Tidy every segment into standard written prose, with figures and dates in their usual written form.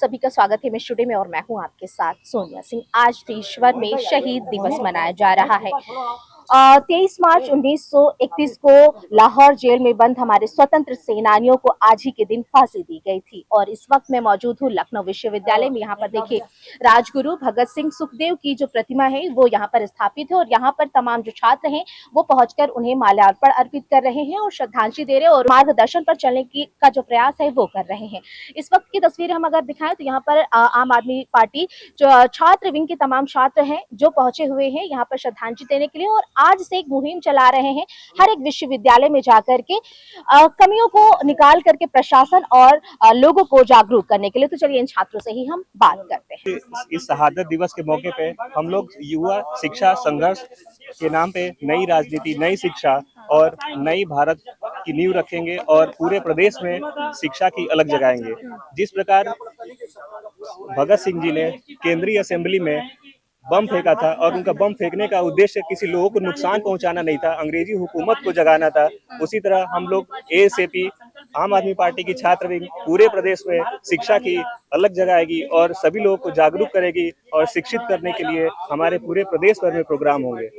सभी का स्वागत है मिस टुडे में और मैं हूं आपके साथ सोनिया सिंह। आज देशभर में शहीद दिवस मनाया जा रहा है। 23 मार्च 1931 को लाहौर जेल में बंद हमारे स्वतंत्र सेनानियों को आज ही के दिन फांसी दी गई थी और इस वक्त मैं मौजूद हूं लखनऊ विश्वविद्यालय में। यहाँ पर देखिए राजगुरु भगत सिंह सुखदेव की जो प्रतिमा है वो यहाँ पर स्थापित है और यहाँ पर तमाम जो छात्र हैं वो पहुंचकर उन्हें माल्यार्पण अर्पित कर रहे हैं और श्रद्धांजलि दे रहे हैं और मार्गदर्शन पर चलने की का जो प्रयास है वो कर रहे हैं। इस वक्त की तस्वीर हम अगर दिखाएं तो यहाँ पर आम आदमी पार्टी जो छात्र विंग के तमाम छात्र हैं जो पहुंचे हुए हैं यहाँ पर श्रद्धांजलि देने के लिए और आज से एक मुहिम चला रहे हैं हर एक विश्वविद्यालय में जाकर के कमियों को निकाल करके प्रशासन और लोगों को जागरूक करने के लिए। तो चलिए इन छात्रों से ही हम बात करते हैं। इस शहादत दिवस के मौके पे हम लोग युवा शिक्षा संघर्ष के नाम पे नई राजनीति, नई शिक्षा और नई भारत की नींव रखेंगे और पूरे प्रदेश में शिक्षा की अलग जगाएंगे। जिस प्रकार भगत सिंह जी ने केंद्रीय असेंबली में बम फेंका था और उनका बम फेंकने का उद्देश्य किसी लोगों को नुकसान पहुंचाना नहीं था, अंग्रेजी हुकूमत को जगाना था। उसी तरह हम लोग एएसएपी आम आदमी पार्टी की छात्र विंग पूरे प्रदेश में शिक्षा की अलग जगाएगी और सभी लोगों को जागरूक करेगी और शिक्षित करने के लिए हमारे पूरे प्रदेश भर में प्रोग्राम होंगे।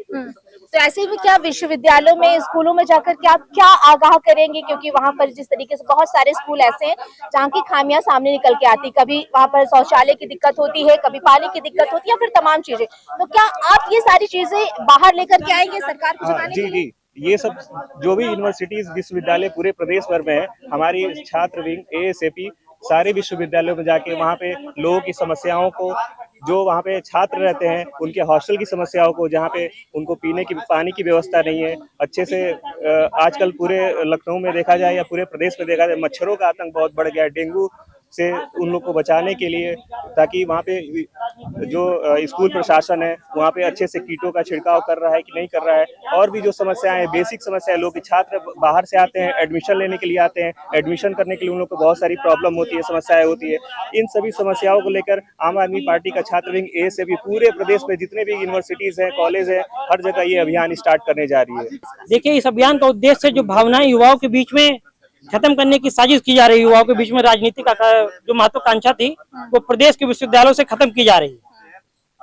तो ऐसे में क्या विश्वविद्यालयों में स्कूलों में जाकर के आप क्या आगाह करेंगे, क्योंकि वहाँ पर जिस तरीके से बहुत सारे स्कूल ऐसे हैं जहाँ की खामियां सामने निकल के आती, कभी वहाँ पर शौचालय की दिक्कत होती है, कभी पानी की दिक्कत होती है या फिर तमाम चीजें, तो क्या आप ये सारी चीजें बाहर लेकर के आएंगे सरकार को जगाने के लिए? जी, ये सब जो भी यूनिवर्सिटीज विश्वविद्यालय पूरे प्रदेश भर में है, हमारी छात्र विंग एएसएपी सारे विश्वविद्यालयों में जाके वहाँ पे लोगों की समस्याओं को, जो वहाँ पे छात्र रहते हैं उनके हॉस्टल की समस्याओं को, जहाँ पे उनको पीने की पानी की व्यवस्था नहीं है अच्छे से, आजकल पूरे लखनऊ में देखा जाए या पूरे प्रदेश में देखा जाए मच्छरों का आतंक बहुत बढ़ गया है, डेंगू से उन लोग को बचाने के लिए, ताकि वहाँ पे जो स्कूल प्रशासन है वहाँ पे अच्छे से कीटों का छिड़काव कर रहा है कि नहीं कर रहा है। और भी जो समस्याएं हैं, बेसिक समस्याएं, लोग छात्र बाहर से आते हैं, एडमिशन लेने के लिए आते हैं, एडमिशन करने के लिए उन लोग को बहुत सारी प्रॉब्लम होती है, समस्याएं होती है। इन सभी समस्याओं को लेकर आम आदमी पार्टी का छात्र विंग ए से भी पूरे प्रदेश में जितने भी यूनिवर्सिटीज हैं, कॉलेज है, हर जगह ये अभियान स्टार्ट करने जा रही है। देखिए, इस अभियान का उद्देश्य जो भावनाएं युवाओं के बीच में खत्म करने की साजिश की जा रही है, युवाओं के बीच में राजनीति का जो महत्वाकांक्षा थी वो प्रदेश के विश्वविद्यालयों से खत्म की जा रही है।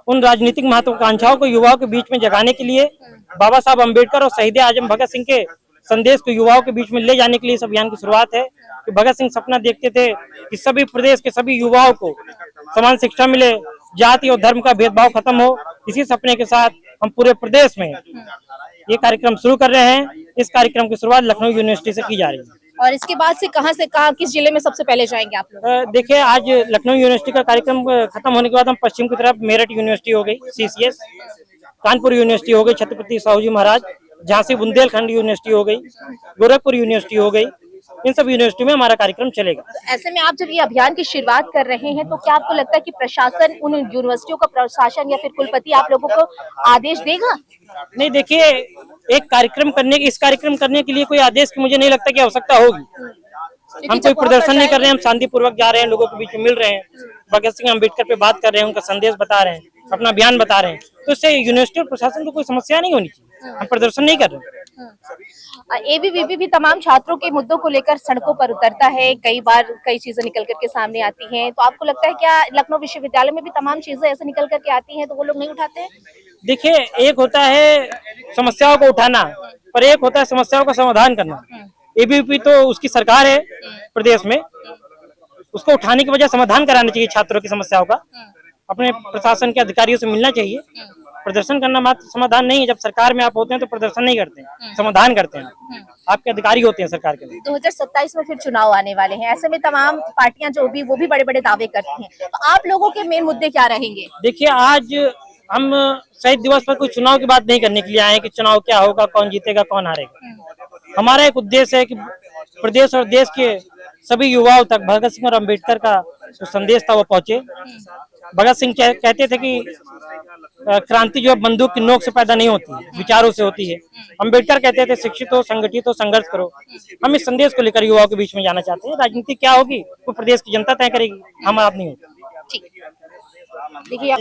उन राजनीतिक महत्वाकांक्षाओं को युवाओं के बीच में जगाने के लिए बाबा साहब अम्बेडकर और शहीद आजम भगत सिंह के संदेश को युवाओं के बीच में ले जाने के लिए इस अभियान की शुरुआत है। कि भगत सिंह सपना देखते थे कि सभी प्रदेश के सभी युवाओं को समान शिक्षा मिले, जाति और धर्म का भेदभाव खत्म हो। इसी सपने के साथ हम पूरे प्रदेश में ये कार्यक्रम शुरू कर रहे हैं। इस कार्यक्रम की शुरुआत लखनऊ यूनिवर्सिटी से की जा रही है। और इसके बाद से कहाँ किस जिले में सबसे पहले जाएंगे आप लोग? देखिए, आज लखनऊ यूनिवर्सिटी का कार्यक्रम खत्म होने के बाद हम पश्चिम की तरफ मेरठ यूनिवर्सिटी हो गई, सीसीएस, कानपुर यूनिवर्सिटी हो गई, छत्रपति साहू महाराज, झांसी बुंदेलखंड यूनिवर्सिटी हो गई, गोरखपुर यूनिवर्सिटी हो गई, इन सब यूनिवर्सिटी में हमारा कार्यक्रम चलेगा। तो ऐसे में आप जब ये अभियान की शुरुआत कर रहे हैं तो क्या आपको लगता है कि प्रशासन, उन यूनिवर्सिटियों का प्रशासन या फिर कुलपति आप लोगों को आदेश देगा? नहीं, देखिए, इस कार्यक्रम करने के लिए कोई आदेश की मुझे नहीं लगता कि आवश्यकता होगी। हम कोई प्रदर्शन नहीं कर रहे हैं, हम शांतिपूर्वक जा रहे हैं, लोगों के बीच में मिल रहे हैं, भगत सिंह अम्बेडकर पे बात कर रहे हैं, उनका संदेश बता रहे हैं, अपना बयान बता रहे हैं। तो इससे यूनिवर्सिटी और प्रशासन को कोई समस्या नहीं होनी चाहिए। हम प्रदर्शन नहीं कर रहे हैं। एबीवीपी भी तमाम छात्रों के मुद्दों को लेकर सड़कों पर उतरता है, कई बार कई चीजें निकल करके सामने आती हैं, तो आपको लगता है क्या लखनऊ विश्वविद्यालय में भी तमाम चीजें ऐसे निकल करके आती हैं तो वो लोग नहीं उठाते हैं? देखिए, एक होता है समस्याओं को उठाना, पर एक होता है समस्याओं का समाधान करना। एबीवीपी तो उसकी सरकार है प्रदेश में, उसको उठाने की बजाय समाधान कराना चाहिए छात्रों की समस्याओं का। अपने प्रशासन के अधिकारियों से मिलना चाहिए। प्रदर्शन करना मात्र समाधान नहीं है। जब सरकार में आप होते हैं तो प्रदर्शन नहीं करते हैं, समाधान करते हैं। आपके अधिकारी होते हैं सरकार के। 2027 में फिर चुनाव आने वाले हैं, ऐसे में तमाम पार्टियां जो भी वो भी बड़े बड़े दावे करती हैं, तो आप लोगों के मेन मुद्दे क्या रहेंगे? देखिए, आज हम शहीद दिवस पर कोई चुनाव की बात नहीं करने के लिए आए हैं कि चुनाव क्या होगा, कौन जीतेगा, कौन हारेगा। हमारा एक उद्देश्य है कि प्रदेश और देश के सभी युवाओं तक भगत सिंह और अम्बेडकर का जो संदेश था वो पहुंचे। भगत सिंह कहते थे कि क्रांति जो बंदूक की नोक से पैदा नहीं होती है, विचारों से होती है। अम्बेडकर कहते थे शिक्षित हो, संगठित हो, संघर्ष करो। हम इस संदेश को लेकर युवाओं के बीच में जाना चाहते हैं। राजनीति क्या होगी वो प्रदेश की जनता तय करेगी, हम आप नहीं होगी। देखिए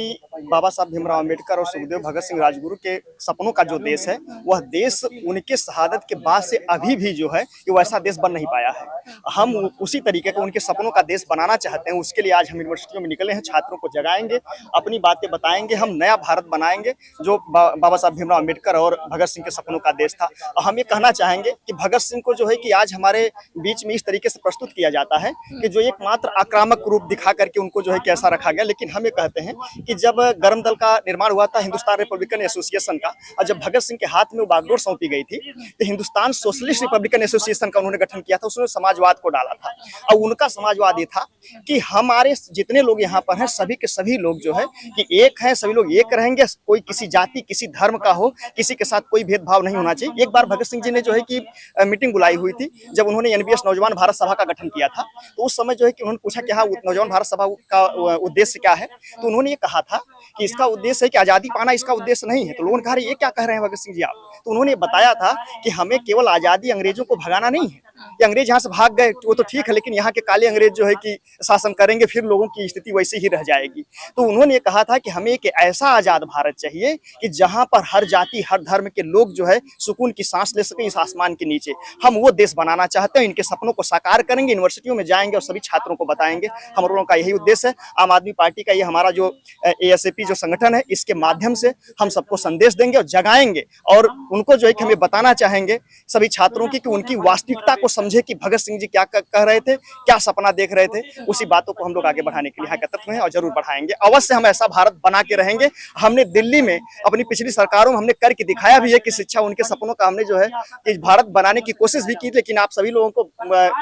बाबा साहब भीमराव अम्बेडकर और सुखदेव भगत सिंह राजगुरु के सपनों का जो देश है, वह देश उनके शहादत के बाद से अभी भी जो है कि वैसा देश बन नहीं पाया है। हम उसी तरीके का उनके सपनों का देश बनाना चाहते हैं। उसके लिए आज हम यूनिवर्सिटियों में निकले हैं, छात्रों को जगाएंगे, अपनी बातें बताएंगे, हम नया भारत बनाएंगे जो बाबा साहब भीमराव अम्बेडकर और भगत सिंह के सपनों का देश था। और हम ये कहना चाहेंगे कि भगत सिंह को जो है कि आज हमारे बीच में इस तरीके से प्रस्तुत किया जाता है कि जो एकमात्र आक्रामक रूप दिखा करके उनको जो है कैसा रखा गया। लेकिन हम ये कहते हैं कि जब गर्म दल का निर्माण हुआ था हिंदुस्तान रिपब्लिकन एसोसिएशन का, और जब भगत सिंह के हाथ में वो बागडोर सौंपी गई थी, तो हिंदुस्तान सोशलिस्ट रिपब्लिकन एसोसिएशन का उन्होंने गठन किया था। उसने समाजवाद को डाला था और उनका समाजवाद ये था कि हमारे जितने लोग यहाँ पर हैं सभी के सभी लोग जो है कि एक हैं, सभी लोग एक रहेंगे, कोई किसी जाति किसी धर्म का हो, किसी के साथ कोई भेदभाव नहीं होना चाहिए। एक बार भगत सिंह जी ने जो है कि मीटिंग बुलाई हुई थी जब उन्होंने एनबीएस नौजवान भारत सभा का गठन किया था। तो उस समय जो है कि उन्होंने पूछा कि हाँ नौजवान भारत सभा का उद्देश्य क्या है, तो उन्होंने ये कहा था कि इसका उद्देश्य है कि आजादी पाना इसका उद्देश्य नहीं है। तो लोगों ने कहा ये क्या कह रहे हैं भगत सिंह जी आप? तो उन्होंने बताया था कि हमें केवल आजादी अंग्रेजों को भगाना नहीं है, कि अंग्रेज यहाँ से भाग गए वो तो ठीक है, लेकिन यहाँ के काले अंग्रेज जो है कि शासन करेंगे, फिर लोगों की स्थिति वैसे ही रह जाएगी। तो उन्होंने कहा था कि हमें एक ऐसा आजाद भारत चाहिए कि जहाँ पर हर जाति हर धर्म के लोग जो है सुकून की सांस ले सके इस आसमान के नीचे। हम वो देश बनाना चाहते हैं, इनके सपनों को साकार करेंगे, यूनिवर्सिटियों में जाएंगे और सभी छात्रों को बताएंगे। हम लोगों का यही उद्देश्य है। आम आदमी पार्टी का ये हमारा जो एएसएपी जो संगठन है, इसके माध्यम से हम सबको संदेश देंगे और जगाएंगे और उनको जो है कि हमें बताना चाहेंगे सभी छात्रों की कि उनकी वास्तविकता को समझे कि भगत सिंह जी क्या कह रहे थे, क्या सपना देख रहे थे। उसी बातों को हम लोग आगे बढ़ाने के लिए एकत्रित हैं और जरूर बढ़ाएंगे। अवश्य हम ऐसा भारत बना के रहेंगे। हमने दिल्ली में अपनी पिछली सरकारों में हमने करके दिखाया भी है कि शिक्षा उनके सपनों का हमने जो है कि भारत बनाने की कोशिश भी की। लेकिन आप सभी लोगों को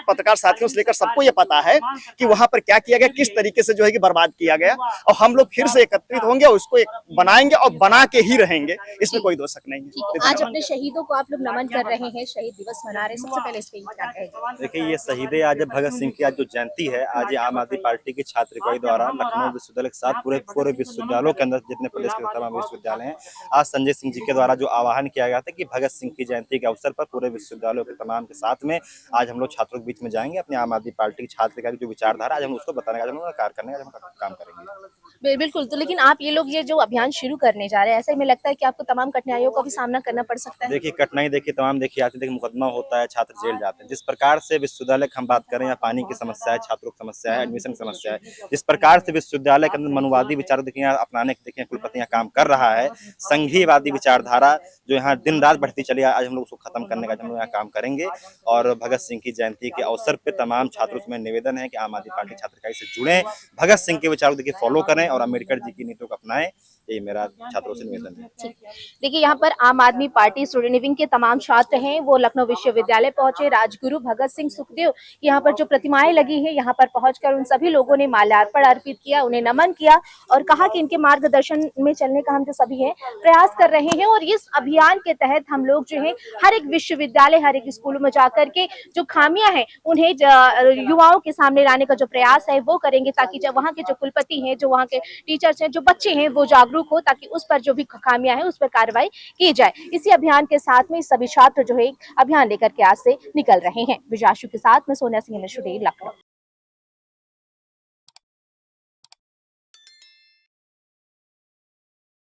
पत्रकार साथियों से लेकर सबको ये पता है कि वहां पर क्या किया गया, किस तरीके से जो है कि बर्बाद किया गया। और हम लोग फिर से एकत्रित होंगे और उसको एक बनाएंगे और बना के ही रहेंगे, इसमें कोई दो शक नहीं है। आज अपने शहीदों को आप लोग नमन कर रहे हैं, शहीद दिवस मना रहे हैं, सबसे पहले इस पे क्या कहेंगे? देखिए ये शहीद आज भगत सिंह की आज जो जयंती है, आज आम आदमी पार्टी की छात्र इकाई द्वारा लखनऊ विश्वविद्यालय के साथ पूरे विश्वविद्यालयों के अंदर जितने प्रदेश के तमाम विश्वविद्यालय हैं, आज संजय सिंह जी के द्वारा जो आह्वान किया गया था कि भगत सिंह की जयंती के अवसर पर पूरे विश्वविद्यालयों के तमाम के साथ में आज हम लोग छात्रों के बीच में जाएंगे। अपने आम आदमी पार्टी की छात्र इकाई की जो विचारधारा आज हम उसको बताने का, हम कार्य करने का हम काम करेंगे। बिल्कुल। तो लेकिन आप ये लोग ये जो अभियान शुरू करने जा रहे हैं, ऐसे में लगता है कि आपको तमाम कठिनाइयों का भी सामना करना पड़ सकता है? देखिए कठिनाई देखिए तमाम देखिए आती देखिए मुकदमा होता है, छात्र जेल जाते हैं। जिस प्रकार से विश्वविद्यालय की हम बात करें या पानी की समस्या है, छात्रों की समस्या है, एडमिशन की समस्या है, जिस प्रकार से विश्वविद्यालय के अंदर मनुवादी विचार देखिए अपनाने के देखिए कुलपति काम कर रहा है, संघीयवादी विचारधारा जो यहाँ दिन रात बढ़ती चली, आज हम लोग उसको खत्म करने का हम लोग यहाँ काम करेंगे। और भगत सिंह की जयंती के अवसर पर तमाम छात्रों से निवेदन है कि आम आदमी पार्टी छात्र इकाई से जुड़े, भगत सिंह के विचारों देखिए फॉलो करें और अम्बेडकर जी की नीतियों को अपनाएं। यही मेरा छात्रों से निवेदन है। देखिए यहाँ पर आम आदमी पार्टी स्टूडेंट विंग के तमाम छात्र हैं, वो लखनऊ विश्वविद्यालय पहुंचे। राजगुरु भगत सिंह सुखदेव यहाँ पर जो प्रतिमाएं लगी हैं, यहाँ पर पहुंचकर उन सभी लोगों ने माल्यार्पण अर्पित किया, उन्हें नमन किया और कहा कि इनके मार्गदर्शन में चलने का हम जो सभी हैं प्रयास कर रहे हैं। और इस अभियान के तहत हम लोग जो है हर एक विश्वविद्यालय हर एक स्कूलों में जाकर के जो खामियां हैं उन्हें युवाओं के सामने लाने का जो प्रयास है वो करेंगे, ताकि जब वहाँ के जो कुलपति हैं, जो वहाँ के टीचर्स हैं, जो बच्चे हैं वो जागरूक हो, ताकि उस पर जो भी खामियां हैं उस पर कार्रवाई की जाए। इसी अभियान के साथ में सभी छात्र जो है अभियान लेकर के आज से निकल रहे हैं। विजाशु के साथ में सोनिया सिंह, लखनऊ।